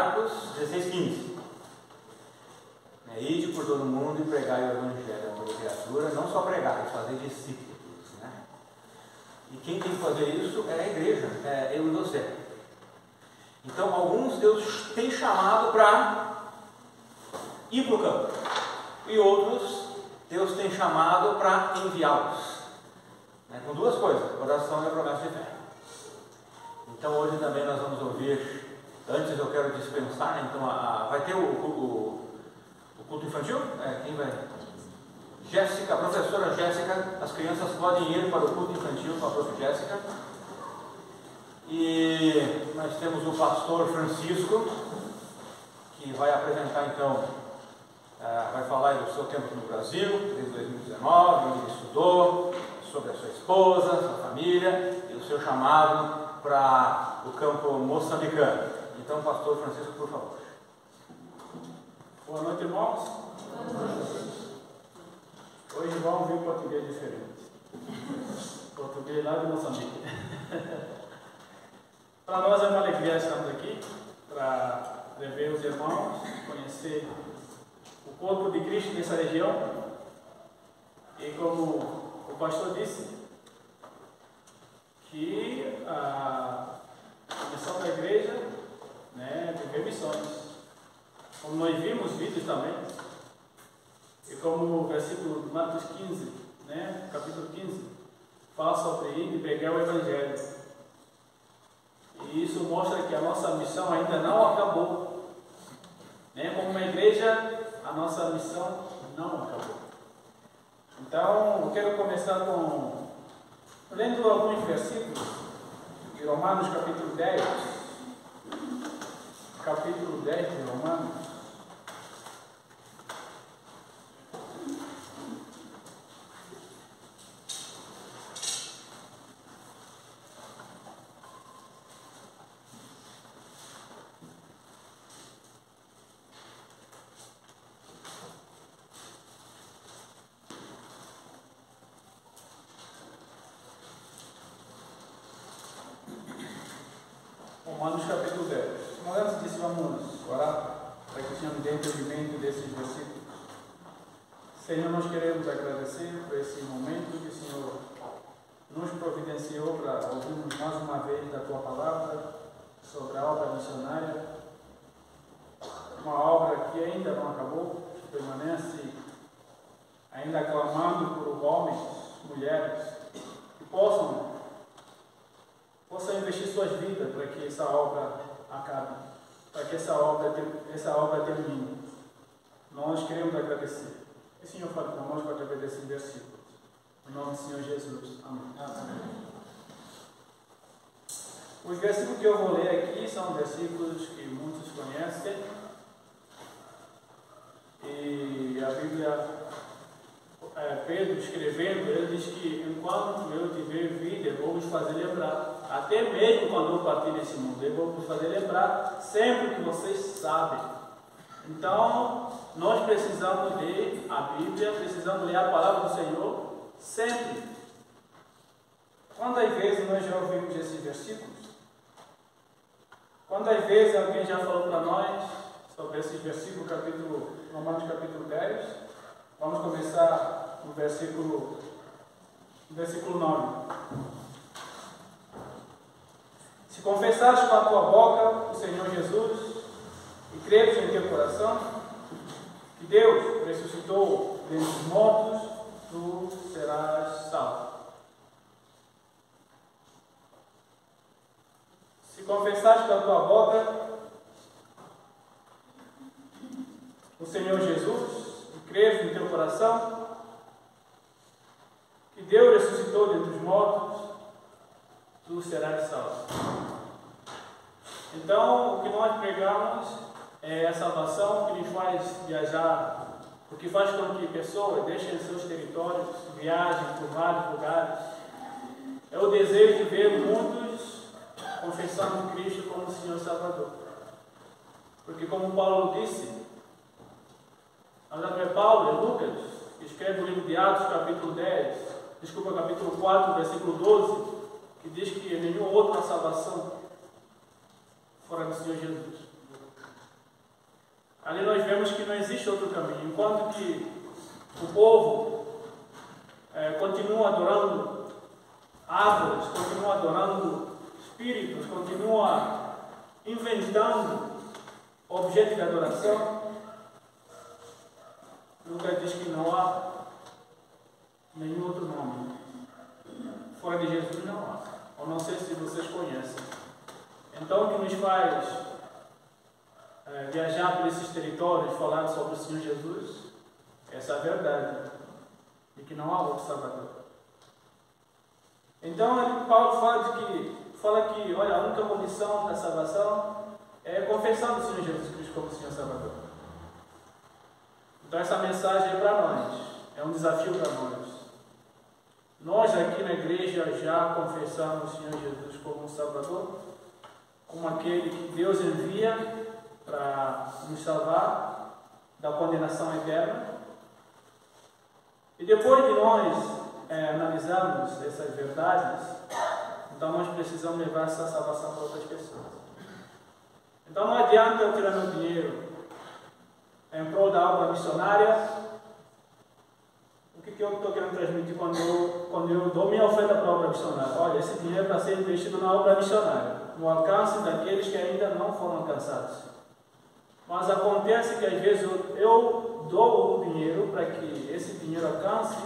Marcos 16:15. Ide por todo mundo e pregai o Evangelho a toda criatura, não só pregar, mas fazer discípulos. Né? E quem tem que fazer isso é a igreja, é eu e você. Então, alguns Deus tem chamado para ir para o campo, e outros Deus tem chamado para enviá-los. Né? Com duas coisas, oração e a promessa de fé. Então, hoje também nós vamos ouvir, antes eu quero dispensar, então vai ter o culto infantil? Quem vai? Jéssica, a professora Jéssica, as crianças podem ir para o culto infantil com a prof. Jéssica. E nós temos o pastor Francisco, que vai apresentar então, vai falar do seu tempo no Brasil, desde 2019, onde ele estudou, sobre a sua esposa, sua família e o seu chamado para o campo moçambicano. Então, pastor Francisco, por favor. Boa noite, irmãos. Hoje vamos ouvir um português diferente. Português lá de Moçambique. Para nós é uma alegria estarmos aqui para rever os irmãos, conhecer o corpo de Cristo nessa região. E como o pastor disse, que a missão da igreja, né, é viver missões. Como nós vimos vídeos também, e como o versículo de Marcos 15, né, capítulo 15, fala sobre ir e pregar o Evangelho. E isso mostra que a nossa missão ainda não acabou. Né? Como uma igreja, a nossa missão não acabou. Então, eu quero começar lendo alguns versículos de Romanos capítulo 10. Capítulo 10 de Romanos. Romanos capítulo 10. Mas antes disso, vamos orar para que o Senhor nos dê entendimento desses versículos. Senhor, nós queremos agradecer por esse momento que o Senhor nos providenciou para ouvirmos mais uma vez da Tua palavra sobre a obra missionária. Uma obra que ainda não acabou, que permanece ainda clamando por homens, mulheres, que possam investir suas vidas para que essa obra acabe, para que essa obra termine. Nós queremos agradecer. Que o Senhor fale conosco através desses versículos. Em nome do Senhor Jesus. Amém. Amém. Os versículos que eu vou ler aqui são versículos que muitos conhecem. E a Bíblia, Pedro escrevendo, ele diz que enquanto eu tiver vida, eu vou vos fazer lembrar. Até mesmo quando eu partir desse mundo, eu vou vos fazer lembrar sempre que vocês sabem. Então, nós precisamos ler a Bíblia, precisamos ler a palavra do Senhor sempre. Quantas vezes nós já ouvimos esses versículos? Quantas vezes alguém já falou para nós sobre esses versículos, Romanos capítulo 10? Vamos começar no versículo 9. Se confessares com a tua boca o Senhor Jesus e creres em teu coração que Deus ressuscitou dentre os mortos, tu serás salvo. Se confessares com a tua boca o Senhor Jesus e creres em teu coração que Deus ressuscitou dentre os mortos, tu serás salvo. Então, o que nós pregamos é a salvação que nos faz viajar, o que faz com que pessoas deixem seus territórios, viajem por vários lugares. É o desejo de ver muitos confessando Cristo como Senhor Salvador. Porque como Paulo disse, não é Paulo, é Lucas, que escreve o livro de Atos, capítulo 4, versículo 12, que diz que nenhuma outra salvação fora do Senhor Jesus. ali nós vemos que não existe outro caminho. Enquanto que o povo continua adorando árvores, continua adorando espíritos, continua inventando objetos de adoração, Lucas diz que não há nenhum outro nome. Fora de Jesus não há. Eu não sei se vocês conhecem. Então, o que nos faz viajar por esses territórios, falar sobre o Senhor Jesus, essa é a verdade, e que não há outro Salvador. Então, Paulo fala que, olha, a única condição da salvação é confessar o Senhor Jesus Cristo como Senhor Salvador. Então, essa mensagem é para nós, é um desafio para nós. Nós aqui na igreja já confessamos o Senhor Jesus como Salvador, como aquele que Deus envia para nos salvar da condenação eterna. E depois de nós analisarmos essas verdades, então nós precisamos levar essa salvação para outras pessoas. Então não adianta eu tirar meu dinheiro em prol da obra missionária. O que eu estou querendo transmitir quando eu dou minha oferta para a obra missionária? Olha, esse dinheiro está sendo investido na obra missionária, no alcance daqueles que ainda não foram alcançados. Mas acontece que às vezes eu dou o dinheiro para que esse dinheiro alcance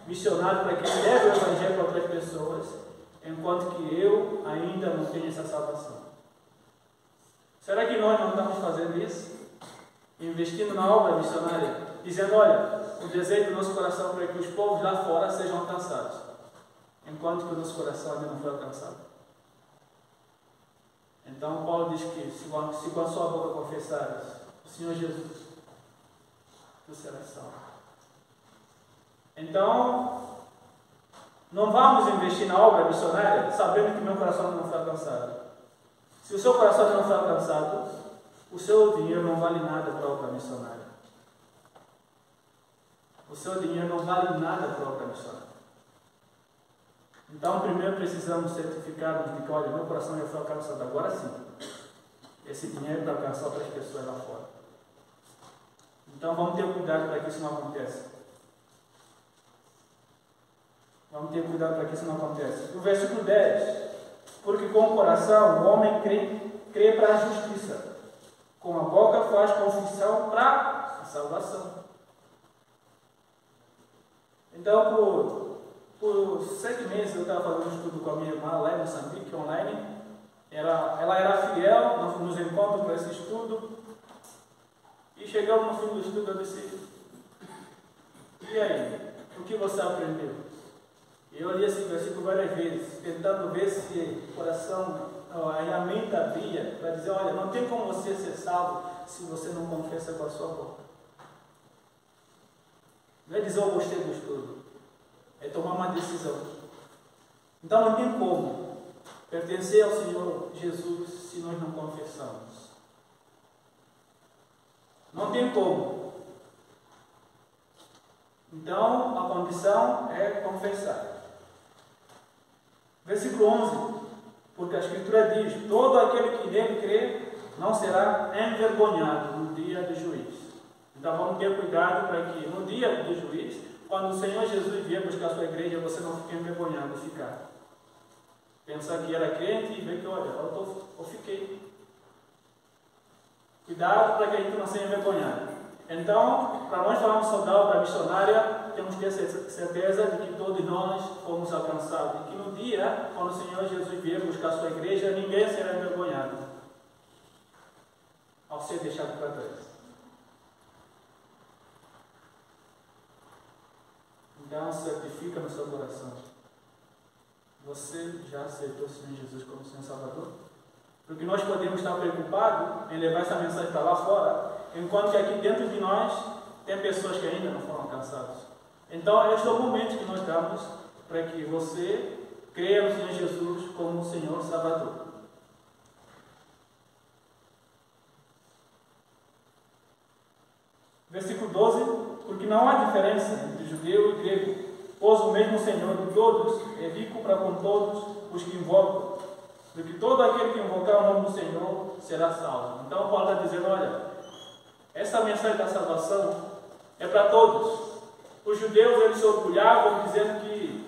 missionário, para que ele leve o evangelho para outras pessoas, enquanto que eu ainda não tenho essa salvação. Será que nós não estamos fazendo isso? Investindo na obra missionária, dizendo, olha, o desejo do nosso coração é que os povos lá fora sejam alcançados, enquanto que o nosso coração ainda não foi alcançado. Então Paulo diz que se com a sua boca confessares o Senhor Jesus, tu serás salvo. Então, não vamos investir na obra missionária sabendo que meu coração não foi alcançado. Se o seu coração não foi alcançado, o seu dinheiro não vale nada para a obra missionária. O seu dinheiro não vale nada para a obra missionária. Então, primeiro precisamos certificar de que, olha, meu coração já foi alcançado. Agora sim, esse dinheiro para alcançar outras pessoas lá fora. Então, vamos ter cuidado para que isso não aconteça. Vamos ter cuidado para que isso não aconteça. O versículo 10. Porque com o coração o homem crê para a justiça, com a boca faz confissão para a salvação. Então, por 7 meses eu estava fazendo um estudo com a minha irmã lá em Moçambique, online. Ela era fiel, nós nos encontramos para esse estudo. E chegamos no fim do estudo, eu disse, e aí, o que você aprendeu? Eu li esse versículo várias vezes, tentando ver se o coração, a mente abria, para dizer, olha, não tem como você ser salvo se você não confessa com a sua boca. Não é dizer eu gostei do estudo, é tomar uma decisão. Então não tem como pertencer ao Senhor Jesus se nós não confessamos. Não tem como. Então a condição é confessar. Versículo 11, porque a Escritura diz, todo aquele que nele crê não será envergonhado no dia do juiz. Então vamos ter cuidado para que no dia do juiz, quando o Senhor Jesus vier buscar a sua igreja, você não fique envergonhado de ficar. Pensar que era crente e ver que, olha, eu fiquei. Cuidado para que a gente não seja envergonhado. Então, para nós falarmos sobre a obra missionária, temos que ter certeza de que todos nós fomos alcançados. E que no dia, quando o Senhor Jesus vier buscar a sua igreja, ninguém será envergonhado ao ser deixado para trás. Então, certifica no seu coração. Você já aceitou o Senhor Jesus como Senhor Salvador? Porque nós podemos estar preocupados em levar essa mensagem para lá fora, enquanto que aqui dentro de nós tem pessoas que ainda não foram alcançadas. Então, este é o momento que nós damos para que você creia no Senhor Jesus como o Senhor Salvador. Versículo 12, porque não há diferença entre judeu e grego, pois o mesmo Senhor de todos é rico para com todos os que invocam, porque todo aquele que invocar o nome do Senhor será salvo. Então Paulo está dizendo, olha, essa mensagem da salvação é para todos. Os judeus, eles se orgulhavam dizendo que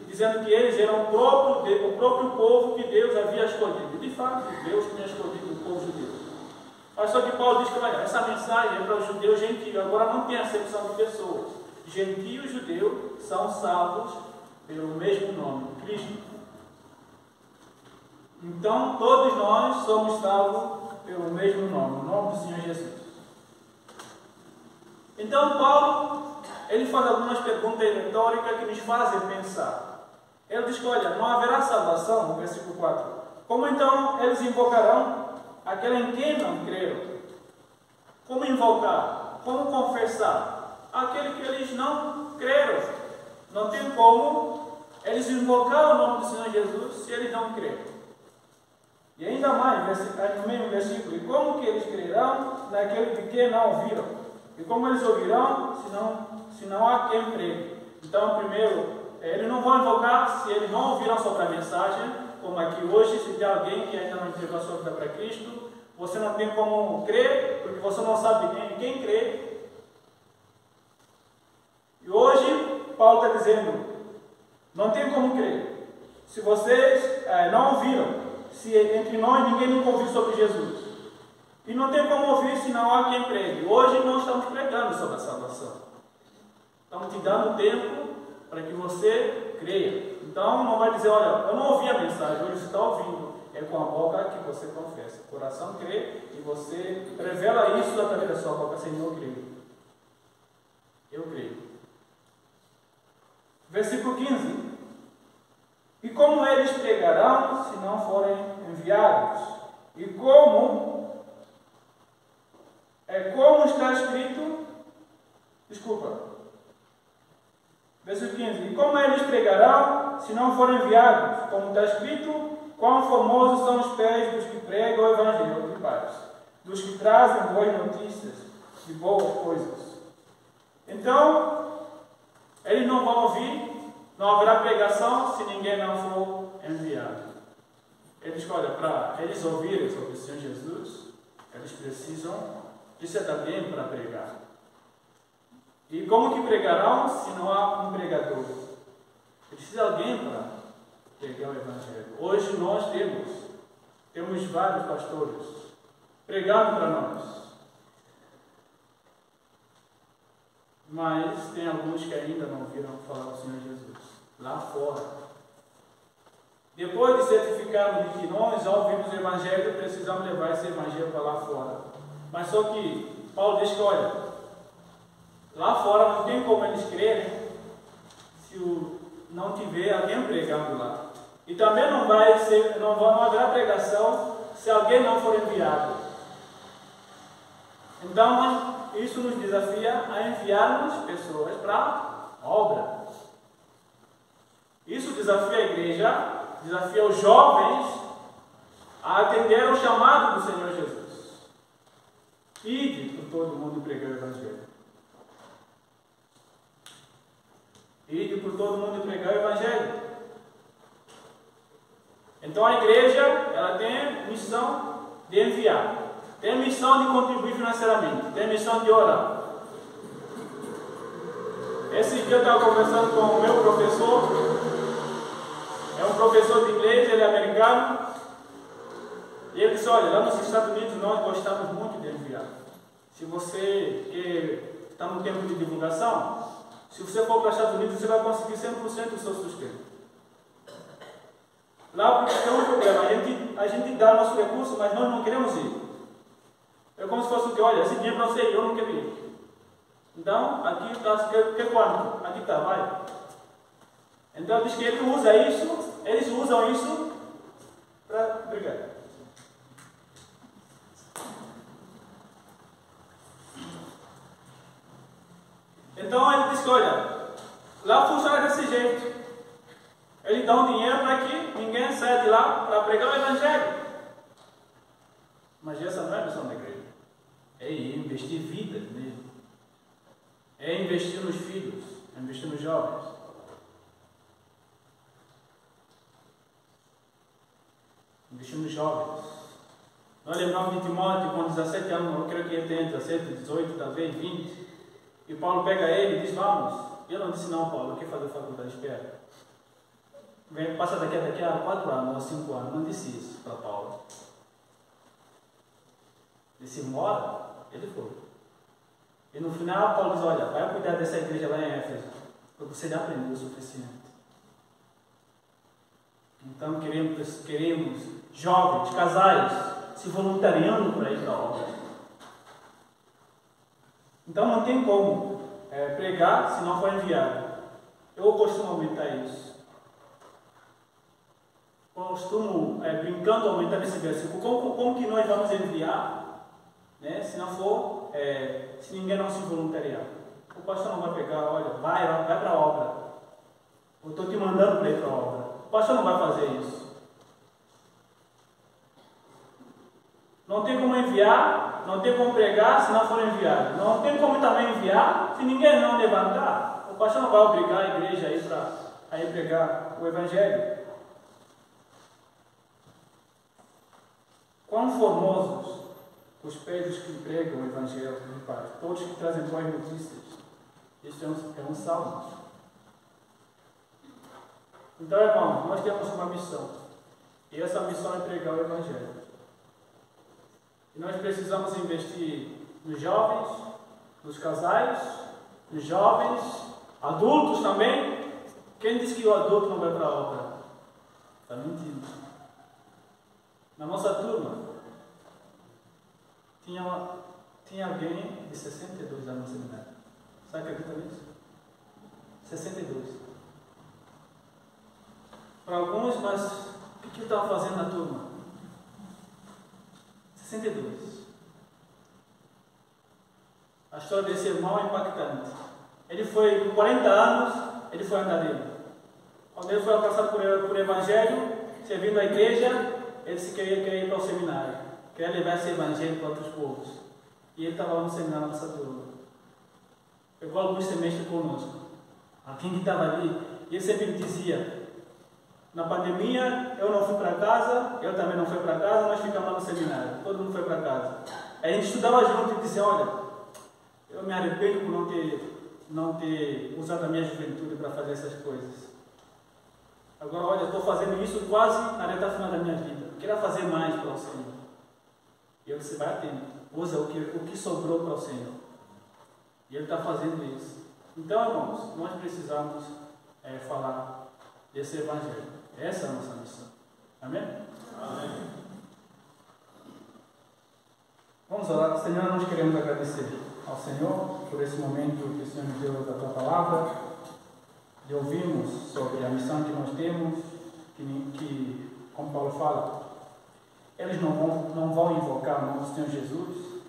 eles eram o próprio povo que Deus havia escolhido. E de fato, Deus tinha escolhido o povo judeu. Mas só que Paulo diz que, olha, essa mensagem é para os judeus gentios. Agora não tem acepção de pessoas. Gentio e judeu são salvos pelo mesmo nome, Cristo. Então, todos nós somos salvos pelo mesmo nome, o nome do Senhor Jesus. Então, Paulo, ele faz algumas perguntas retóricas que nos fazem pensar. Ele diz que, olha, não haverá salvação, no versículo 4. Como então eles invocarão aquele em quem não creram? Como invocar? Como confessar? Aquele que eles não creram. Não tem como eles invocar o nome do Senhor Jesus se eles não creram. E ainda mais, no mesmo versículo, e como que eles crerão naquele de quem não ouviram? E como eles ouvirão se não há quem pregue? Então, primeiro, eles não vão invocar se eles não ouviram sobre a mensagem, como aqui hoje, se tem alguém que ainda não entregou a sua vida para Cristo, você não tem como crer, porque você não sabe quem crê. E hoje, Paulo está dizendo, não tem como crer. Se vocês não ouviram, se entre nós ninguém nunca ouviu sobre Jesus. E não tem como ouvir se não há quem pregue. Hoje nós estamos pregando sobre a salvação. Estamos te dando tempo para que você creia. Então não vai dizer, olha, eu não ouvi a mensagem, hoje você está ouvindo. É com a boca que você confessa. O coração crê e você revela isso através da sua boca. Senhor, eu creio. Eu creio. Versículo 15. E como eles pregarão se não forem enviados? E como está escrito, versículo 15, e como eles pregarão se não forem enviados? Como está escrito, quão formosos são os pés dos que pregam o Evangelho de paz, dos que trazem boas notícias de boas coisas. Então, eles não vão ouvir, não haverá pregação se ninguém não for enviado. Ele diz, olha, para eles ouvirem sobre o Senhor Jesus, eles precisam de alguém para pregar. E como que pregarão se não há um pregador? Precisa de alguém para pregar o Evangelho. Hoje nós temos vários pastores pregando para nós. Mas tem alguns que ainda não ouviram falar do Senhor Jesus. Lá fora. Depois de certificarmos de que nós já ouvimos o Evangelho, precisamos levar esse Evangelho para lá fora. Mas só que Paulo diz que, olha, lá fora não tem como eles crerem se não tiver alguém pregando lá. E também não haverá pregação se alguém não for enviado. Então, isso nos desafia a enviarmos pessoas para a obra. Isso desafia a igreja, desafia os jovens a atender ao chamado do Senhor Jesus. Ide por todo mundo pregar o Evangelho. Ide por todo mundo pregar o Evangelho. Então a igreja, ela tem missão de enviar, tem missão de contribuir financeiramente, tem missão de orar. Esse dia eu estava conversando com o meu professor, é um professor de inglês, ele é americano, e ele disse, olha, lá nos Estados Unidos nós gostamos muito de enviar. Se você está no tempo de divulgação, se você for para os Estados Unidos, você vai conseguir 100% do seu sustento. Lá porque tem um problema, a gente dá nosso recurso, mas nós não queremos ir. É como se fosse o que, olha, esse dinheiro para você ir, eu não quero ir. Então, aqui está, quer quanto? Aqui está, vai. Então diz que eles usam isso para brigar. Então ele diz que, olha, lá funciona desse jeito. Eles dão dinheiro para que ninguém saia de lá para pregar o Evangelho. Mas essa não é a missão da igreja. É investir vidas mesmo. É investir nos filhos, é investir nos jovens. Investir nos jovens. Nós lembramos de Timóteo com 17 anos, eu creio que ele tem 17, 18, talvez 20. E Paulo pega ele e diz, vamos. E eu não disse, não, Paulo, eu quero fazer faculdade, espera. Passa daqui a 4 anos ou 5 anos. Não disse isso para Paulo. Disse, mora, ele foi. E no final, Paulo diz, olha, vai cuidar dessa igreja lá em Éfeso, porque você já aprendeu o suficiente. Então queremos jovens, casais, se voluntariando para ir para a obra. Então não tem como pregar se não for enviado. Eu costumo aumentar isso. Costumo, brincando, aumentar esse versículo. Como que nós vamos enviar, né, se não for, se ninguém não se voluntariar? O pastor não vai pegar, olha, vai para a obra. Eu estou te mandando para ir para a obra. O pastor não vai fazer isso. Não tem como enviar, não tem como pregar se não for enviado. Não tem como também enviar se ninguém não levantar. O pastor não vai obrigar a igreja a ir pregar o Evangelho. Quão formosos os pés dos que pregam o Evangelho do Pai, todos que trazem boas notícias. Este é um salmo. Então, irmãos, nós temos uma missão. E essa missão é pregar o Evangelho. E nós precisamos investir nos jovens, nos casais, nos jovens, adultos também. Quem diz que o adulto não vai para a obra? Está mentindo. Na nossa turma, tinha alguém de 62 anos no seminário. Você acredita nisso? 62. Para alguns, mas o que eu estava fazendo na turma? 62. A história desse irmão é impactante. Ele foi, com 40 anos, ele foi andarilho. Quando ele foi alcançado por Evangelho, servindo a igreja, ele se queria ir para o seminário. Queria levar esse Evangelho para outros povos. E ele estava no seminário na nossa turma. Pegou alguns semestres conosco. Alguém que estava ali, e ele sempre dizia, na pandemia, eu não fui para casa, eu também não fui para casa, nós ficamos lá no seminário, todo mundo foi para casa. Aí a gente estudava junto e dizia, olha, eu me arrependo por não ter usado a minha juventude para fazer essas coisas. Agora, olha, estou fazendo isso quase na reta final da minha vida, eu queria fazer mais para o Senhor. E eu disse, vai atento, usa o que sobrou para o Senhor. E ele está fazendo isso. Então, irmãos, nós precisamos falar desse Evangelho. Essa é a nossa missão. Amém? Amém. Vamos orar. Senhor, nós queremos agradecer ao Senhor por esse momento que o Senhor nos deu da tua palavra, de ouvirmos sobre a missão que nós temos, que como Paulo fala, eles não vão invocar o nome do Senhor Jesus,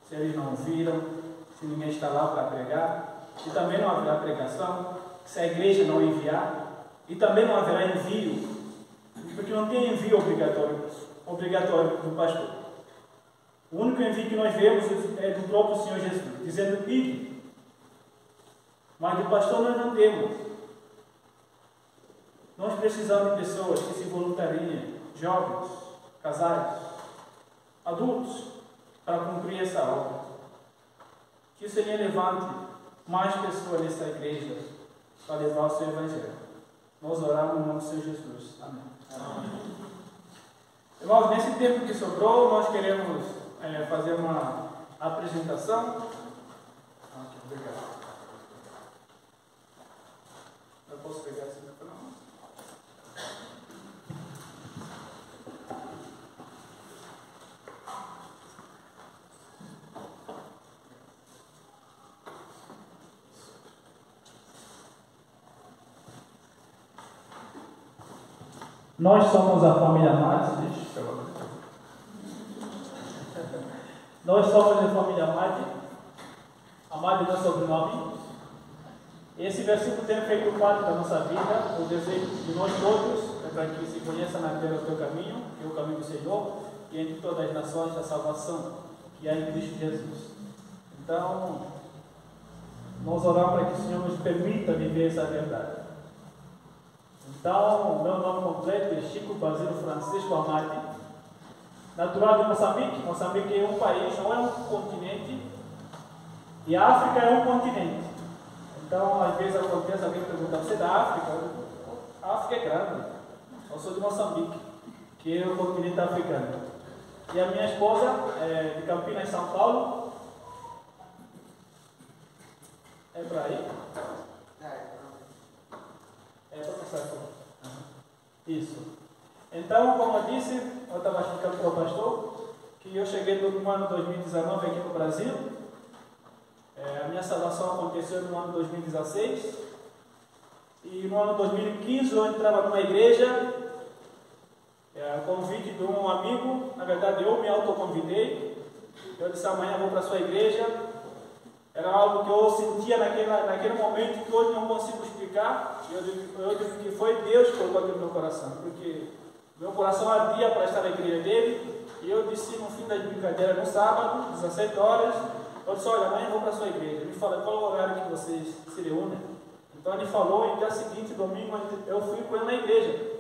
se eles não viram, se ninguém está lá para pregar, e também não haverá pregação, se a igreja não enviar, e também não haverá envio, porque não tem envio obrigatório do pastor. O único envio que nós vemos é do próprio Senhor Jesus, dizendo ide. Mas do pastor nós não temos. Nós precisamos de pessoas que se voluntariem, jovens, casais, adultos, para cumprir essa obra. Que o Senhor levante mais pessoas nessa igreja para levar o seu Evangelho. Nós oramos no nome do Senhor Jesus. Amém. Amém. Irmãos, nesse tempo que sobrou, nós queremos fazer uma apresentação. Obrigado. Eu posso pegar esse microfone? Nós somos a família Mate. Nós somos a família Mate. Amado é nosso sobrenome. Esse versículo tem feito parte da nossa vida. O desejo de nós todos é para que se conheça na terra o teu caminho, que é o caminho do Senhor, e entre todas as nações a salvação, que é em Cristo Jesus. Então, nós oramos para que o Senhor nos permita viver essa verdade. Então, meu nome completo é Chico Basílio Francisco Amati. natural de Moçambique. Moçambique é um país, não é um continente, e a África é um continente. Então, às vezes acontece, alguém pergunta, você é da África? A África é grande. Eu sou de Moçambique, que é o continente africano. E a minha esposa é de Campinas, São Paulo. É para aí? É para passar aqui. Isso. Então, como eu disse, eu estava explicando para o pastor que eu cheguei no ano 2019 aqui no Brasil. A minha salvação aconteceu no ano 2016. E no ano 2015 eu entrava numa igreja, convite de um amigo. Na verdade, eu me autoconvidei. Eu disse, amanhã vou para a sua igreja. Era algo que eu sentia naquele momento que hoje não consigo explicar. Eu digo que foi Deus que colocou aquilo no meu coração, porque meu coração ardia para estar na igreja dele. E eu disse no fim das brincadeiras, no sábado, 17 horas, eu disse, olha, amanhã eu vou para a sua igreja. Ele me falou, qual é o horário que vocês se reúnem? Então ele falou, e no dia seguinte, domingo, eu fui com ele na igreja.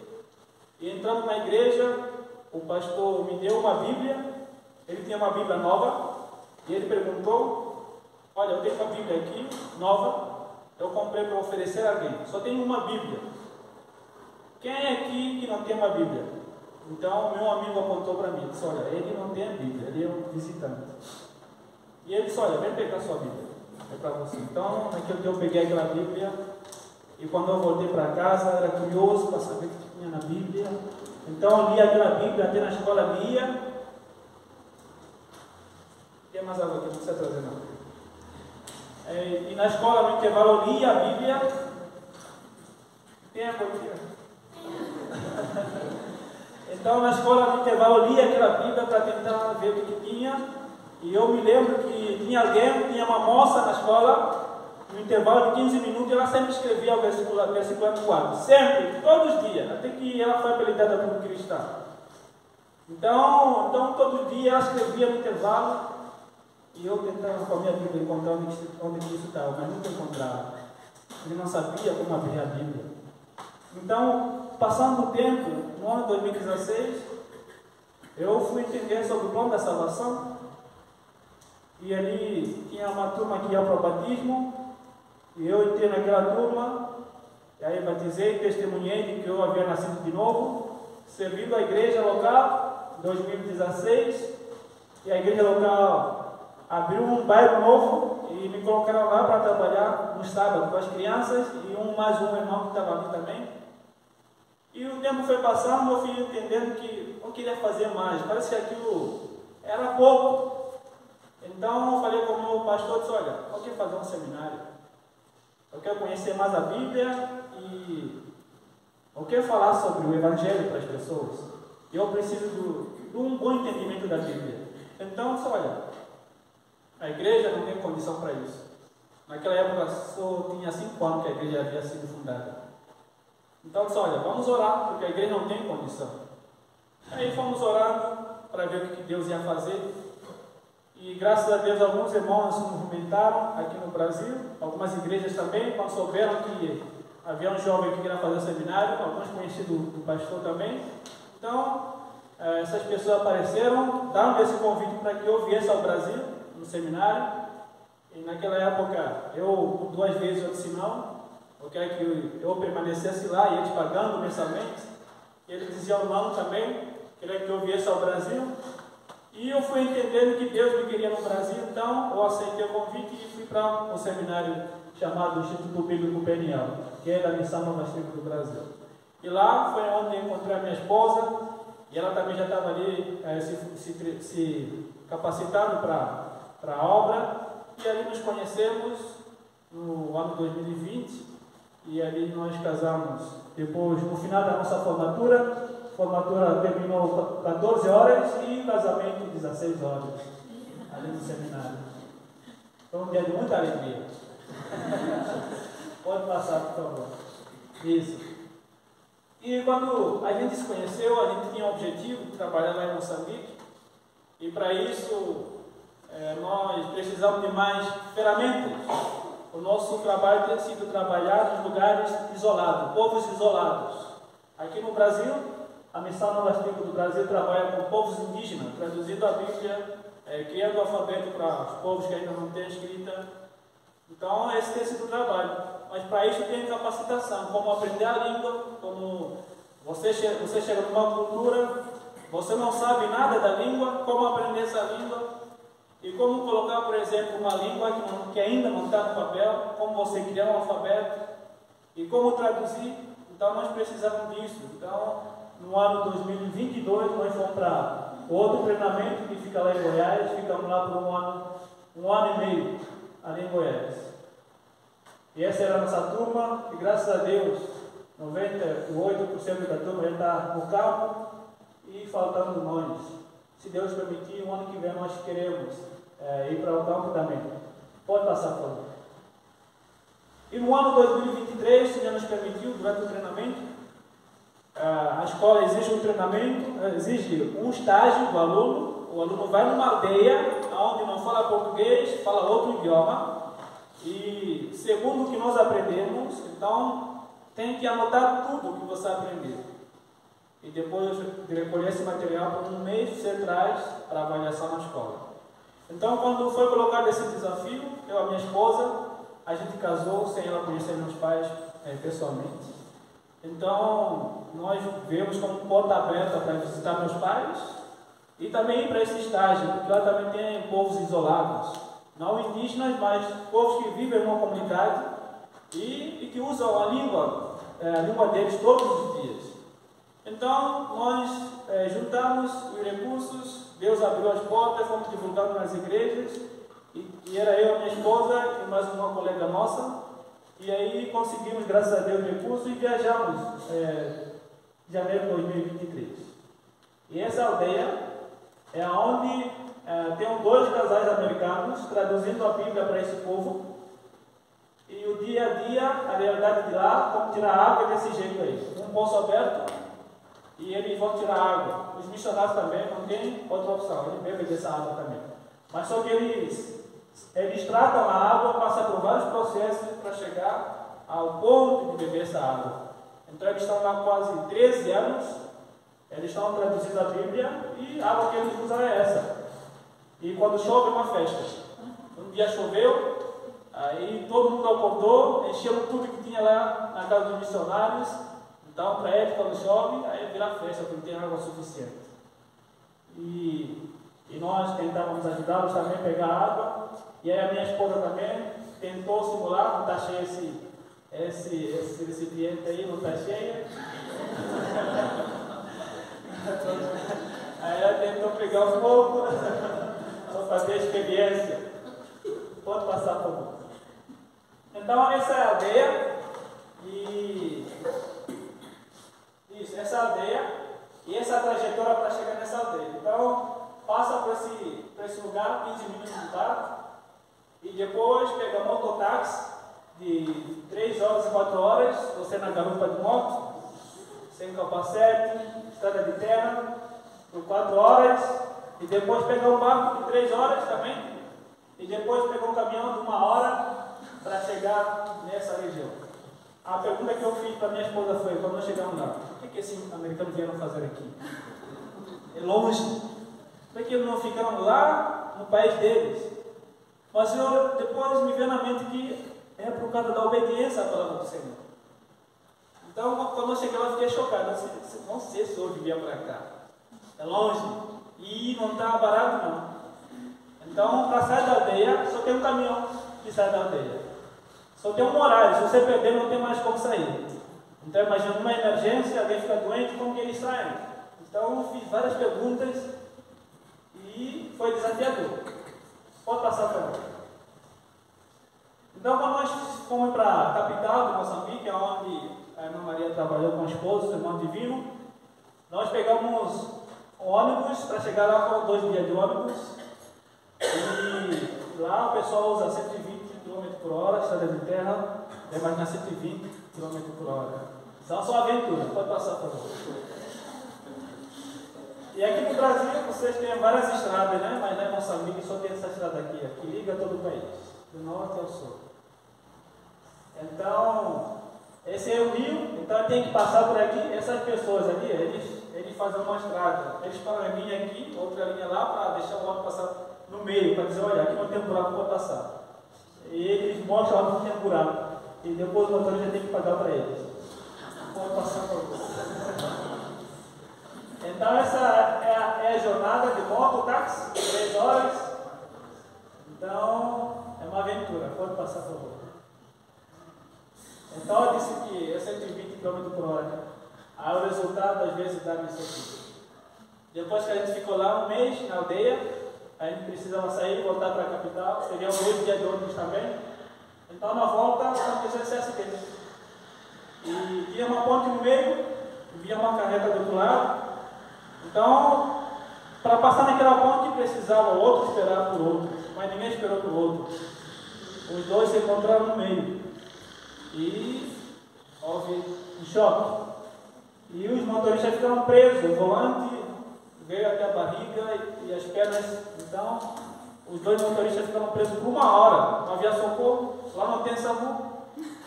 E entrando na igreja, o pastor me deu uma Bíblia. Ele tinha uma Bíblia nova. E ele perguntou, olha, eu tenho uma Bíblia aqui, nova. Eu comprei para oferecer a alguém. Só tenho uma Bíblia. Quem é aqui que não tem uma Bíblia? Então, meu amigo apontou para mim. Disse, olha, ele não tem a Bíblia, ele é um visitante. E ele disse, olha, vem pegar sua Bíblia. É para você. Então, naquele dia eu peguei aquela Bíblia. E quando eu voltei para casa, era curioso para saber o que tinha na Bíblia. Então, eu li aquela Bíblia, até na escola lia. Tem mais água aqui, não precisa trazer não. E na escola, no intervalo, eu lia a Bíblia. Tem água aqui. Então, na escola, no intervalo, eu lia aquela Bíblia para tentar ver o que tinha. E eu me lembro que tinha uma moça na escola. No intervalo de 15 minutos, ela sempre escrevia o versículo 4. Sempre, todos os dias, até que ela foi apelidada como cristã. Então, todos os dias ela escrevia no intervalo, e eu tentava com a minha Bíblia encontrar onde isso estava, mas nunca encontrava. Ele não sabia como abrir a Bíblia. Então, passando o tempo, no ano 2016, eu fui entender sobre o plano da salvação, e ali tinha uma turma que ia para o batismo. E eu entrei naquela turma, e aí batizei, testemunhei de que eu havia nascido de novo, servindo a igreja local, em 2016, e a igreja local abriu um bairro novo, e me colocaram lá para trabalhar no sábado com as crianças, e mais um irmão que estava ali também. E o tempo foi passando, eu fui entendendo que eu queria fazer mais, parece que aquilo era pouco. Então eu falei com o meu pastor, disse, olha, eu quero fazer um seminário. Eu quero conhecer mais a Bíblia e eu quero falar sobre o Evangelho para as pessoas. E eu preciso de um bom entendimento da Bíblia. Então, olha, a igreja não tem condição para isso. Naquela época só tinha 5 anos que a igreja havia sido fundada. Então, olha, vamos orar, porque a igreja não tem condição. Aí fomos orando para ver o que Deus ia fazer. E graças a Deus alguns irmãos se movimentaram aqui no Brasil, algumas igrejas também, quando souberam que havia um jovem que queria fazer o seminário, alguns conhecidos do pastor também. Então, essas pessoas apareceram, dando esse convite para que eu viesse ao Brasil, no seminário. E naquela época, eu 2 vezes eu disse não, eu quero que eu permanecesse lá, e eles pagando mensalmente. Eles diziam não também, queria que eu viesse ao Brasil. E eu fui entendendo que Deus me queria no Brasil, então eu aceitei o convite e fui para um seminário chamado Instituto Bíblico Peniel, que é da Missão Novas Tribos do Brasil. E lá foi onde eu encontrei a minha esposa, e ela também já estava ali se capacitando para a obra, e ali nos conhecemos no ano 2020, e ali nós casamos depois, no final da nossa formatura. A formatura terminou 14 horas e o casamento 16 horas, ali no seminário. Foi um dia de muita alegria. Pode passar, por favor. Isso. E quando a gente se conheceu, a gente tinha o objetivo de trabalhar lá em Moçambique. E para isso, nós precisamos de mais ferramentas. O nosso trabalho tem sido trabalhar em lugares isolados, povos isolados. Aqui no Brasil, a Missão Nova Escrita do Brasil trabalha com povos indígenas, traduzindo a Bíblia, criando o alfabeto para os povos que ainda não têm escrita. Então, esse tem sido o trabalho. Mas para isso tem capacitação, como aprender a língua, como você chega numa cultura, você não sabe nada da língua, como aprender essa língua, e como colocar, por exemplo, uma língua que ainda não está no papel, como você criar um alfabeto, e como traduzir. Então, nós precisamos disso. Então, no ano 2022, nós fomos para outro treinamento que fica lá em Goiás, ficamos lá por um ano e meio, ali em Goiás. E essa era a nossa turma, e graças a Deus, 98% da turma já está no campo, e faltando nós. Se Deus permitir, o ano que vem nós queremos ir para o campo também. Pode passar, por favor. E no ano 2023, se Deus nos permitiu, durante o treinamento, a escola exige um treinamento, exige um estágio do aluno. O aluno vai numa aldeia, onde não fala português, fala outro idioma, e segundo o que nós aprendemos, então tem que anotar tudo o que você aprendeu. E depois de recolher esse material por um mês você traz para avaliação na escola. Então, quando foi colocado esse desafio, eu e a minha esposa, a gente casou sem ela conhecer meus pais pessoalmente. Então, nós vemos como porta aberta para visitar meus pais e também ir para esse estágio, porque lá também tem povos isolados, não indígenas, mas povos que vivem em uma comunidade e que usam a língua deles todos os dias. Então, nós juntamos os recursos, Deus abriu as portas, fomos divulgando nas igrejas, e era eu, a minha esposa e mais uma colega nossa, e aí conseguimos, graças a Deus, recursos e viajamos em janeiro de 2023. E essa aldeia é onde tem 2 casais americanos traduzindo a Bíblia para esse povo, e o dia a dia, a realidade de lá, como tirar água desse jeito aí, um poço aberto, e eles vão tirar água. Os missionários também não tem outra opção, eles bebem dessa água também. Mas só que eles tratam a água, passam por vários processos para chegar ao ponto de beber essa água. Então eles estão lá quase 13 anos, eles estão traduzindo a Bíblia e a água que eles usam é essa. E quando chove é uma festa. Um dia choveu, aí todo mundo acordou, encheu tudo que tinha lá na casa dos missionários. Então, para eles, quando chove, aí vira festa, porque tem água suficiente. E nós tentávamos ajudá-los também a pegar água. E aí a minha esposa também tentou simular, não está cheio esse recipiente aí, não está cheio. Aí ela tentou pegar o fogo, só fazer a experiência. Pode passar, por favor. Então, essa é a aldeia. Essa aldeia e essa trajetória para chegar nessa aldeia. Então, passa por esse lugar, 15 minutos de barco, e depois pega mototáxi de 3 horas e 4 horas, você na garupa de moto, sem capacete, estrada de terra, por 4 horas, e depois pega um barco de 3 horas também, e depois pega um caminhão de 1 hora para chegar nessa região. A pergunta que eu fiz para minha esposa foi, quando nós chegamos lá, o que esses americanos vieram fazer aqui? É longe. Por que eles não ficaram lá no país deles? Mas depois me veio na mente que é por causa da obediência à palavra do Senhor. Então, quando eu cheguei lá, eu fiquei chocado. Não sei se eu devia para cá. É longe. E não está barato, não. Então, para sair da aldeia, só tem um caminhão que sai da aldeia. Só tem um horário, se você perder não tem mais como sair. Então imagina uma emergência, alguém fica doente, como que eles saem? Então eu fiz várias perguntas e foi desafiador. Pode passar, por favor. Então quando nós fomos para a capital de Moçambique, onde a irmã Maria trabalhou com o esposo, o irmão Divino, nós pegamos um ônibus para chegar lá, foram 2 dias de ônibus. E lá o pessoal usa 120 km por hora, estrada de terra, mas na 120 km por hora. Então, só aventura, pode passar, por favor. E aqui no Brasil, vocês têm várias estradas, né? Mas lá em Moçambique só tem essa estrada aqui, que liga todo o país, do norte ao sul. Então, esse é o rio, Então tem que passar por aqui. Essas pessoas ali, eles fazem uma estrada. Eles param a linha aqui, outra linha lá, para deixar o ônibus passar no meio, para dizer, olha, aqui não tem buraco para passar. E eles mostram onde não tem buraco. E depois o motorista tem que pagar para eles. Pode passar para você. Então essa é a jornada de moto, táxi, 3 horas. Então é uma aventura, pode passar por favor. Então eu disse que é 120 km por hora. Aí o resultado às vezes dá nisso aqui. Depois que a gente ficou lá um mês na aldeia, a gente precisava sair e voltar para a capital. Seria um 8 dias de ônibus também. Então na volta aconteceu esse acidente. E tinha uma ponte no meio, via uma carreta do outro lado. Então, para passar naquela ponte precisava o outro esperar por outro, mas ninguém esperou por outro. Os dois se encontraram no meio e houve um choque. E os motoristas ficaram presos, o volante veio até a barriga e as pernas. Então, os dois motoristas ficaram presos por 1 hora. Não havia socorro, lá não tem SAMU.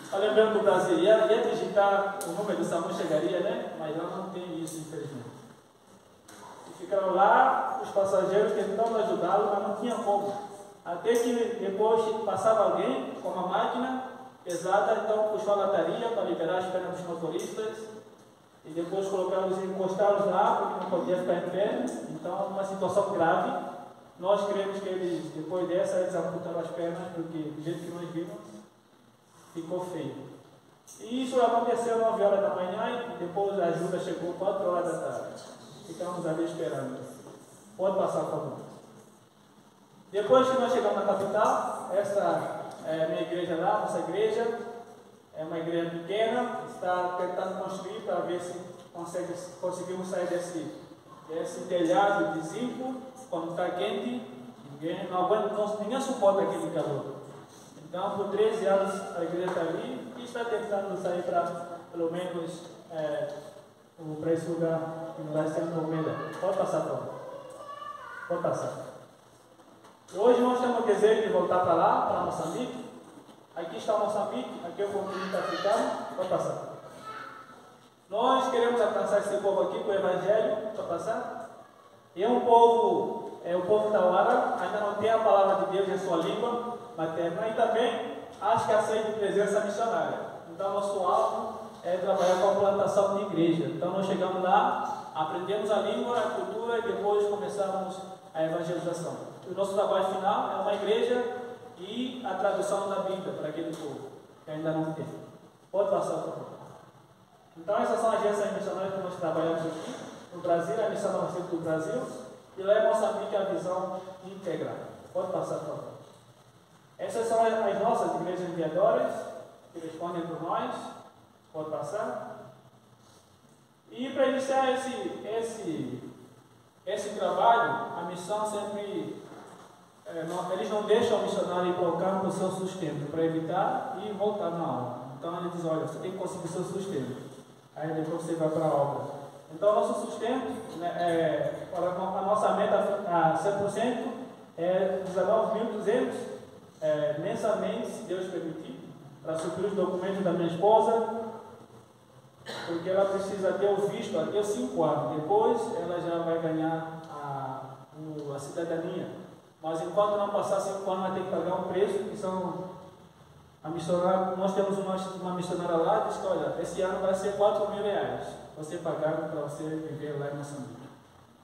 Está lembrando do Brasil, ia digitar o número do SAMU, chegaria, né? Mas lá não tem isso, infelizmente. Ficaram lá, os passageiros tentando ajudá-lo, mas não tinha como. Até que depois passava alguém com uma máquina pesada, então puxou a lataria para liberar as pernas dos motoristas e depois encostá-los lá, porque não podia ficar em pé. Então, uma situação grave. Nós cremos que eles, depois dessa, eles amputaram as pernas, porque do jeito que nós vimos, ficou feio. E isso aconteceu 9 horas da manhã e depois a ajuda chegou 4 horas da tarde. Ficamos ali esperando. Pode passar, por favor. Depois que nós chegamos na capital, essa é a minha igreja lá, nossa igreja. É uma igreja pequena, está tentando construir para ver se conseguimos sair desse telhado de zinco, quando está quente, ninguém suporta aquele calor. Então, por 13 anos a igreja está ali e está tentando sair para, pelo menos, para esse lugar que não vai ser Almeida. Pode passar, por favor. Pode passar. Hoje nós temos o desejo de voltar para lá, para Moçambique. Aqui está Moçambique, aqui é o continente africano. Pode passar. Nós queremos alcançar esse povo aqui com o Evangelho. Pode passar. E é um povo, o povo Tauara, ainda não tem a palavra de Deus em sua língua materna e também há escassez de presença missionária. Então, nosso alvo é trabalhar com a plantação de igreja. Então, nós chegamos lá, aprendemos a língua, a cultura e depois começamos a evangelização. O nosso trabalho final é uma igreja e a tradução da Bíblia para aquele povo que ainda não tem. Pode passar, por favor. Então, essas são as agências missionárias que nós trabalhamos aqui. No Brasil, a missão do Centro do Brasil, e lá em Moçambique a visão integral. Pode passar, por favor. Essas são as nossas igrejas enviadoras, que respondem por nós. Pode passar. E para iniciar esse trabalho, a missão sempre, eles não deixam o missionário ir para o campo o seu sustento, para evitar e voltar na aula. Então ele diz, olha, você tem que conseguir seu sustento. Aí depois você vai para a obra. Então, nosso sustento, para a nossa meta a 100%, é 19.200 mensalmente, se Deus permitir, para suprir os documentos da minha esposa, porque ela precisa ter o visto até os 5 anos. Depois, ela já vai ganhar a cidadania. Mas enquanto não passar 5 anos, vai ter que pagar um preço, que são a missionária. Nós temos uma missionária lá, diz que, olha, esse ano vai ser R$4.000. Você pagar para você viver lá em Moçambique.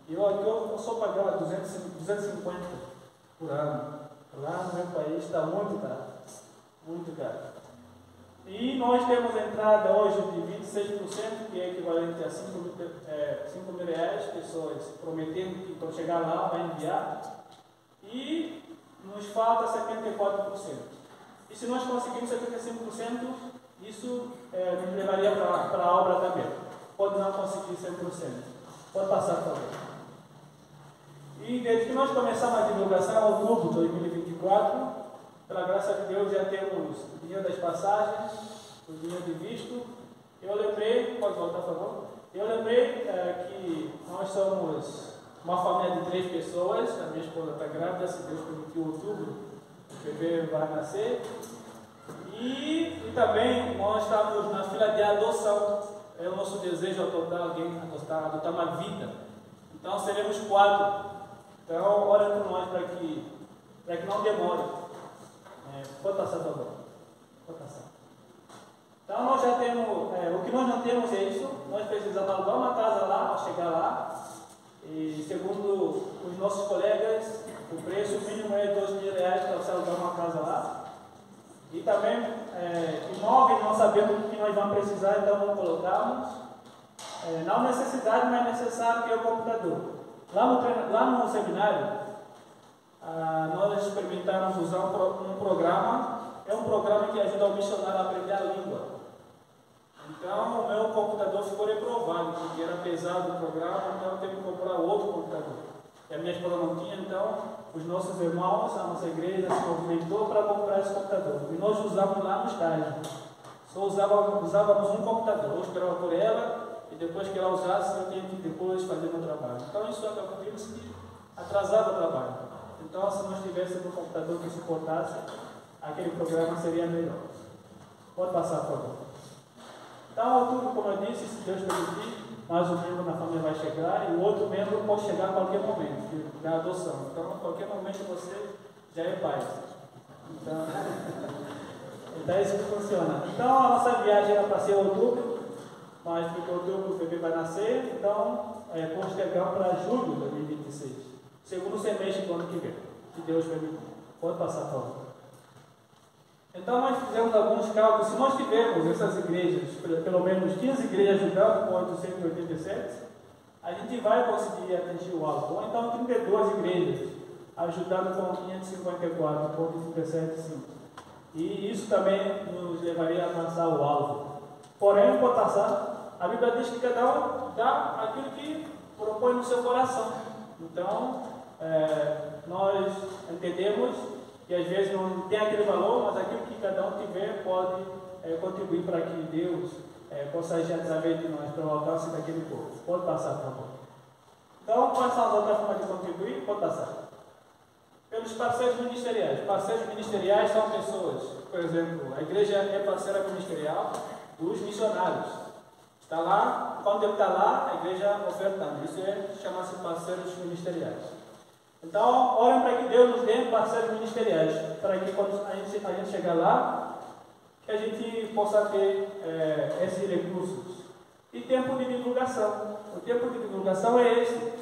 E eu só pagava 250 por ano. Lá no meu país está muito caro. Muito caro. E nós temos entrada hoje de 26%, que é equivalente a R$5.000, pessoas prometendo que quando chegar lá vai enviar. E nos falta 74%. E se nós conseguirmos 75%, isso nos levaria para a obra também. Pode não conseguir 100%. Pode passar, por favor. E desde que nós começamos a divulgação, em outubro de 2024, pela graça de Deus, já temos o dinheiro das passagens, o dinheiro de visto. Eu lembrei, pode voltar, por favor? Eu lembrei que nós somos uma família de 3 pessoas. A minha esposa está grávida, se Deus permitir, em outubro, o bebê vai nascer. E também nós estamos na fila de adoção. É o nosso desejo adotar alguém, adotar uma vida. Então seremos 4. Então ora por nós para que não demore. Pode passar, por favor. Pode passar. Então nós já temos, o que nós não temos é isso. Nós precisamos alugar uma casa lá, ao chegar lá. E segundo os nossos colegas, o preço mínimo é R$2.000 para você alugar uma casa lá. E também imóveis, nós sabemos o que nós vamos precisar, então não colocamos. Não necessidade, mas necessário que é o computador. Lá no seminário, nós experimentamos usar um programa. É um programa que ajuda o missionário a aprender a língua. Então, o meu computador ficou reprovado, porque era pesado o programa, então eu tenho que comprar outro computador. E a minha esposa não tinha, então os nossos irmãos, a nossa igreja se movimentou para comprar esse computador. E nós usávamos lá no estágio. Só usávamos um computador. Eu esperava por ela, e depois que ela usasse, eu tinha que depois fazer meu trabalho. Então isso acabamos que atrasava o trabalho. Então, se nós tivéssemos um computador que suportasse, aquele programa seria melhor. Pode passar, por favor. Então, outubro, como eu disse, se Deus permitir, mais um membro da família vai chegar e o outro membro pode chegar a qualquer momento da adoção. Então, a qualquer momento você já é pai. Então, é isso que funciona. Então, a nossa viagem era para ser outubro, mas porque outubro o bebê vai nascer, então vamos chegar para julho de 2026, segundo semestre do ano que vem, se Deus permitir. Pode passar, por favor. Então nós fizemos alguns cálculos. Se nós tivermos essas igrejas, pelo menos 15 igrejas ajudando com 887, a gente vai conseguir atingir o alvo. Ou então 32 igrejas ajudando com 554,375. E isso também nos levaria a alcançar o alvo. Porém, pode passar, a Bíblia diz que cada um dá aquilo que propõe no seu coração. Então, nós entendemos que às vezes não tem aquele valor, mas aquilo que cada um tiver pode contribuir para que Deus possa agir através de nós para o alcance daquele povo. Pode passar, por favor. Então, quais são as outras formas de contribuir? Pode passar. Pelos parceiros ministeriais. Parceiros ministeriais são pessoas, por exemplo, a igreja é parceira ministerial dos missionários. Está lá, quando ele está lá, a igreja ofertando. Isso chama-se parceiros ministeriais. Então, orem para que Deus nos dê parceiros ministeriais, para que quando a gente chegar lá, que a gente possa ter esses recursos. E tempo de divulgação. O tempo de divulgação é esse.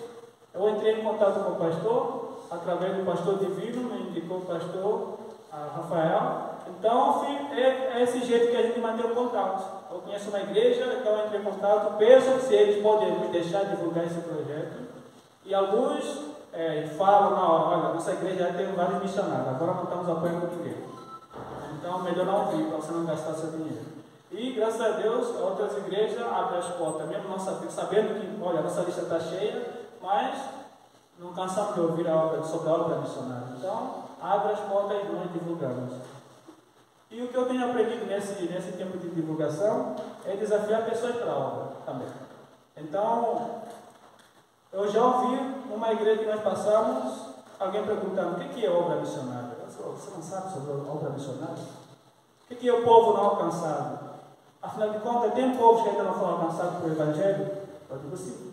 Eu entrei em contato com o pastor, através do pastor Divino, me indicou o pastor Rafael. Então, é esse jeito que a gente mantém o contato. Eu conheço uma igreja, então eu entrei em contato, peço se eles podem me deixar divulgar esse projeto. E alguns falam na hora, olha, nossa igreja já tem vários missionários, agora não estamos apoiando ninguém. Então, melhor não vir, para você não gastar seu dinheiro. E, graças a Deus, outras igrejas abrem as portas, mesmo não sabendo que, olha, a nossa lista está cheia, mas não cansamos de ouvir sobre a obra missionária. Então, abre as portas e nós divulgamos. E o que eu tenho aprendido nesse tempo de divulgação é desafiar pessoas para a obra também. Então, eu já ouvi numa igreja que nós passamos, alguém perguntando, o que é obra missionária? Você não sabe sobre a obra missionária? O que é o povo não alcançado? Afinal de contas, tem povos que ainda não foram alcançados pelo Evangelho? Eu digo sim.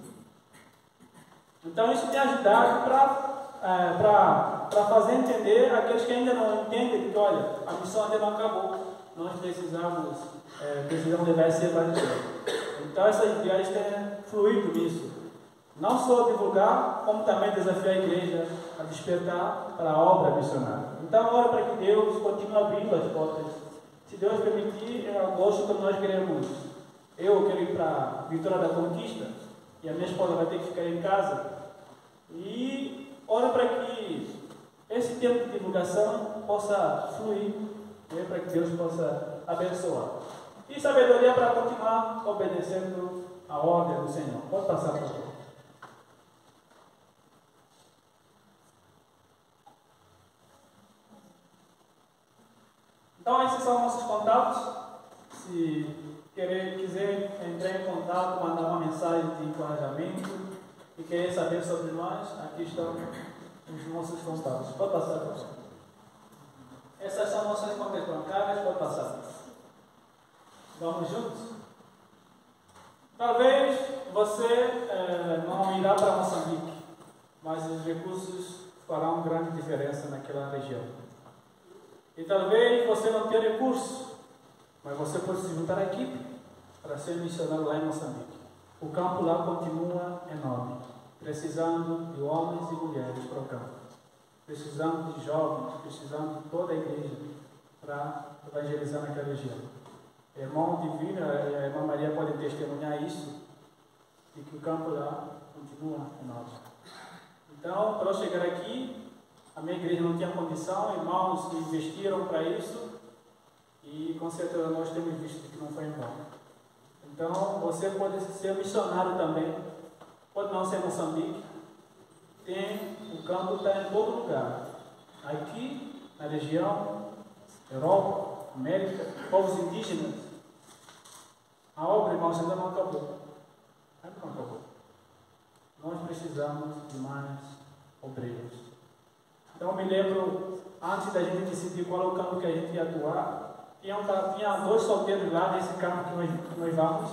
Então isso tem ajudado para fazer entender aqueles que ainda não entendem que, olha, a missão ainda não acabou. Nós precisamos levar esse Evangelho. Então essas viagens têm fluído nisso. Não só divulgar, como também desafiar a igreja a despertar para a obra missionária. Então, ora para que Deus continue abrindo as portas. Se Deus permitir, em agosto, como nós queremos, eu quero ir para a Vitória da Conquista, e a minha esposa vai ter que ficar em casa. E ora para que esse tempo de divulgação possa fluir, para que Deus possa abençoar. E sabedoria para continuar obedecendo a ordem do Senhor. Pode passar, por favor. Então, esses são nossos contatos. Se quiser entrar em contato, mandar uma mensagem de encorajamento e querer saber sobre nós, aqui estão os nossos contatos. Pode passar, professor. Essas são nossas contas bancárias, pode passar. Vamos juntos? Talvez você não irá para Moçambique, mas os recursos farão grande diferença naquela região. E talvez você não tenha recursos, mas você pode se juntar à equipe para ser missionário lá em Moçambique. O campo lá continua enorme, precisando de homens e mulheres para o campo, precisando de jovens, precisando de toda a igreja para evangelizar naquela região. Irmão Divino, a irmã Maria pode testemunhar isso, e que o campo lá continua enorme. Então, para eu chegar aqui, a minha igreja não tinha condição, irmãos investiram para isso, e com certeza nós temos visto que não foi em vão. Então, você pode ser missionário também, pode não ser Moçambique, o campo está em todo lugar. Aqui, na região, Europa, América, povos indígenas. A obra, irmãos, ainda não acabou. Ainda não acabou. Nós precisamos de mais obreiros. Então, me lembro, antes da gente decidir qual é o campo que a gente ia atuar, tinha 2 solteiros lá nesse campo que nós vamos.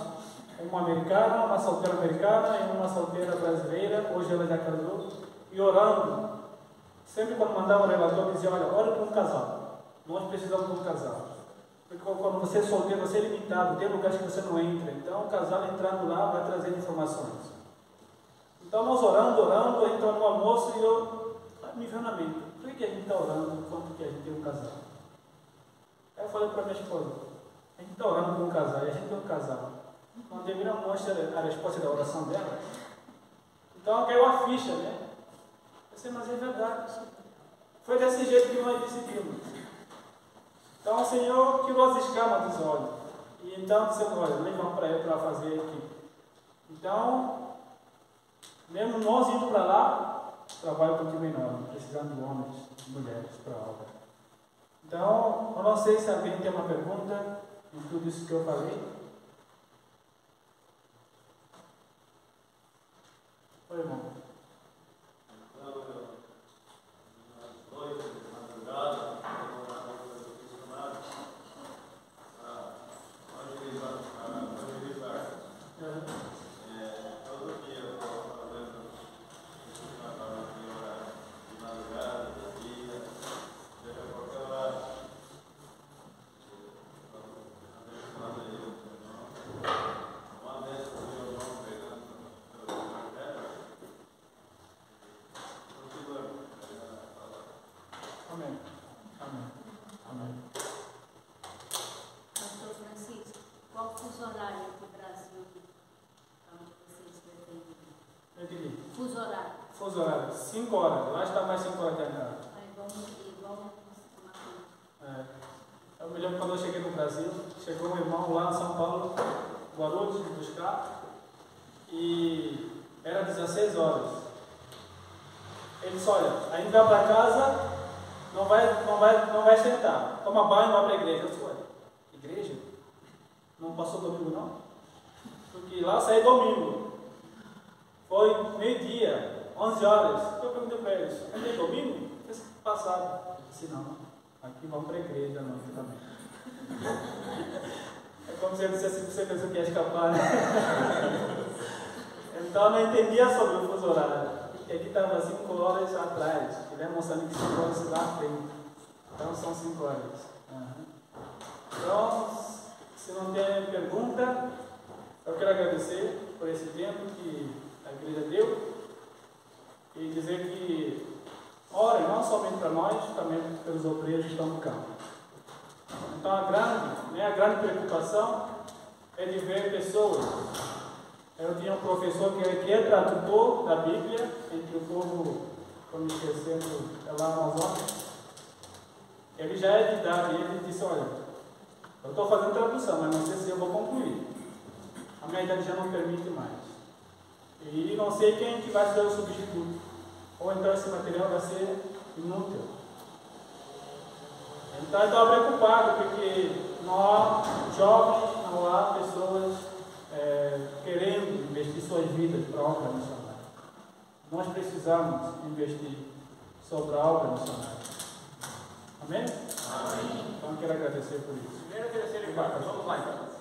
Uma americana, uma solteira americana e uma solteira brasileira. Hoje ela já casou. E orando, sempre quando mandava o relator, dizia: olha, ora por um casal. Nós precisamos de um casal. Porque quando você é solteiro, você é limitado, tem lugares que você não entra. Então, o casal entrando lá vai trazer informações. Então, nós orando, a gente está no almoço e eu me veio na mente: por que a gente está orando enquanto que a gente tem um casal? Aí eu falei para minha esposa: a gente está orando por um casal e a gente tem um casal. Não deveria mostrar a resposta da oração dela? Então, caiu a ficha, né? Eu disse: mas é verdade. Foi desse jeito que nós decidimos. Então o Senhor tirou as escamas dos olhos. E então disse: olha, nós vamos para ele para fazer a equipe. Então, mesmo nós indo para lá, o trabalho continua enorme, precisando de homens e mulheres para a obra. Então, eu não sei se alguém tem uma pergunta em tudo isso que eu falei. Oi, irmão. Fuso horário, 5 horas. Lá está mais 5 horas de casa. Eu me lembro quando eu cheguei no Brasil, chegou um irmão lá em São Paulo, Guarulhos, me buscar, e era 16 horas. Ele disse: olha, a gente vai para casa, não vai sentar, toma banho, vai para a igreja. Eu disse: olha, igreja? Não passou domingo não? Porque lá saí domingo. Foi meio-dia, 11 horas. Eu perguntei para eles: onde é domingo? Eles passaram. Eu disse: não, aqui vamos para a igreja à noite também. É como se eu dissesse que você pensou que ia escapar, né? Então eu não entendia sobre o fuso horário. Porque aqui estava 5 horas atrás. E lá em Moçambique 5 horas lá à frente. Então são 5 horas. Então, se não tem pergunta, eu quero agradecer por esse tempo que a igreja deu e dizer que orem não somente para nós, também pelos obreiros que estão no campo. Então a grande preocupação é de ver pessoas. Eu tinha um professor que é tradutor da Bíblia entre o povo, estou me esquecendo, é lá na Amazônia. Ele já é de idade e ele disse: olha, eu estou fazendo tradução, mas não sei se eu vou concluir. A minha idade já não permite mais. E não sei quem que vai ser o substituto. Ou então esse material vai ser inútil. Então eu estava preocupado porque não há jovens, não há pessoas querendo investir suas vidas para a obra missionária. Nós precisamos investir sobre a obra missionária. Amém? Amém. Então eu quero agradecer por isso. Primeiro agradecer, vamos lá então.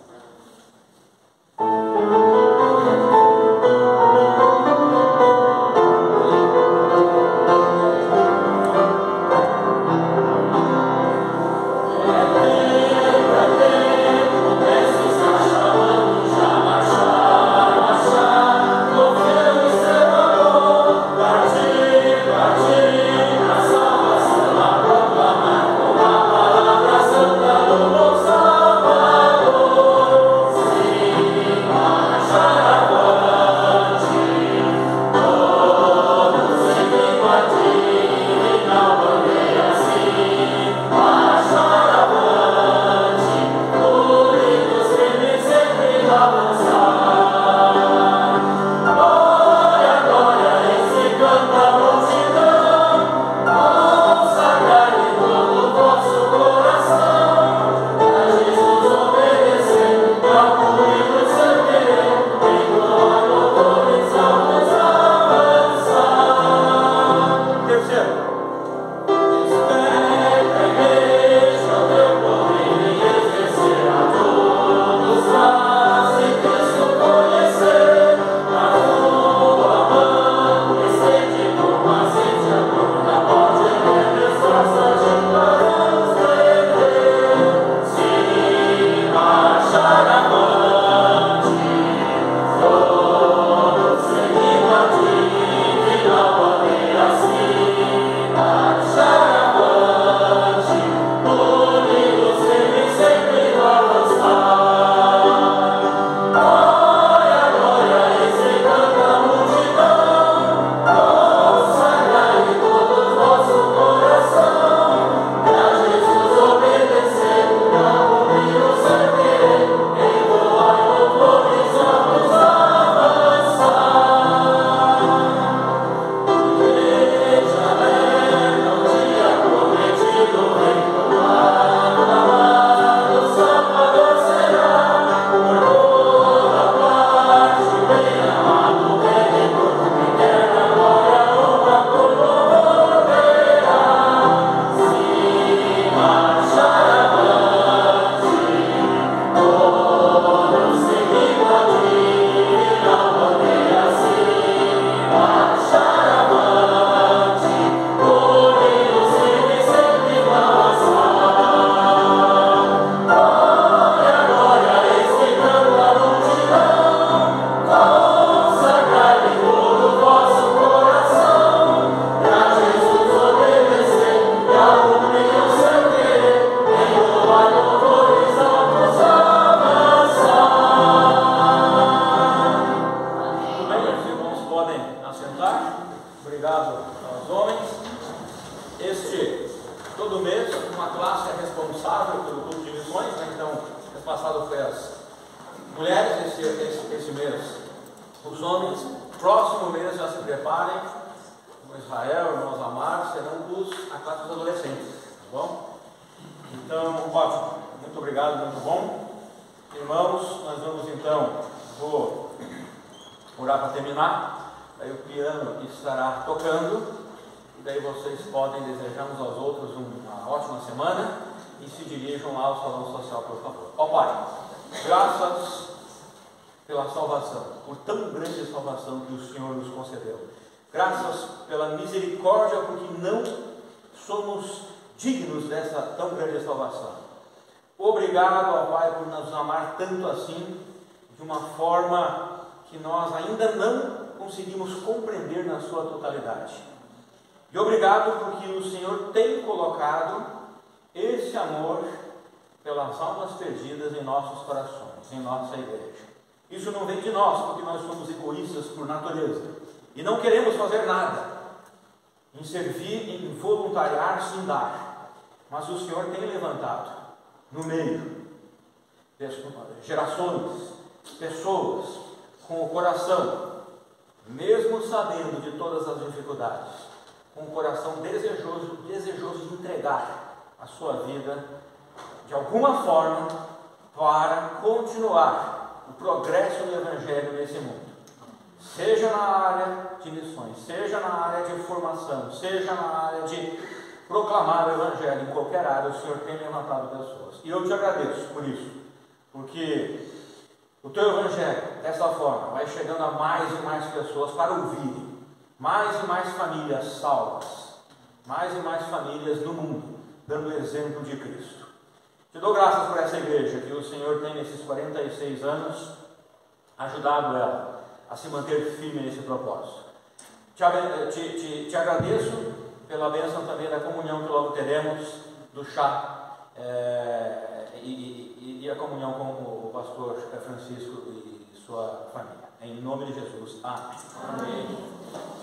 responsável pelo grupo de missões, né? Então, mês passado foi as mulheres, esse mês os homens. Próximo mês já se preparem, o Israel, irmãos amados, serão a classe dos adolescentes, tá bom? Então, ótimo, muito obrigado, muito bom. Irmãos, nós vamos então, vou orar para terminar, daí o piano estará tocando, e daí vocês podem desejar uns aos outros uma ótima semana, e se dirijam lá ao salão social, por favor. Ó Pai, graças pela salvação, por tão grande salvação que o Senhor nos concedeu. Graças pela misericórdia, porque não somos dignos dessa tão grande salvação. Obrigado, ó Pai, por nos amar tanto assim, de uma forma que nós ainda não conseguimos compreender na sua totalidade. E obrigado porque o Senhor tem colocado esse amor pelas almas perdidas em nossos corações, em nossa igreja. Isso não vem de nós, porque nós somos egoístas por natureza e não queremos fazer nada em servir, em voluntariar-se, em dar. Mas o Senhor tem levantado no meio gerações, pessoas com o coração, mesmo sabendo de todas as dificuldades, com o coração desejoso de entregar a sua vida de alguma forma para continuar o progresso do Evangelho nesse mundo, seja na área de missões, seja na área de formação, seja na área de proclamar o Evangelho. Em qualquer área o Senhor tem levantado pessoas, e eu te agradeço por isso, porque o teu Evangelho dessa forma vai chegando a mais e mais pessoas para ouvirem, mais e mais famílias salvas, mais e mais famílias no mundo dando exemplo de Cristo. Te dou graças por essa igreja que o Senhor tem nesses 46 anos ajudado ela a se manter firme nesse propósito. Te agradeço pela bênção também da comunhão que logo teremos, do chá e a comunhão com o pastor Francisco e sua família. Em nome de Jesus. Amém. Amém.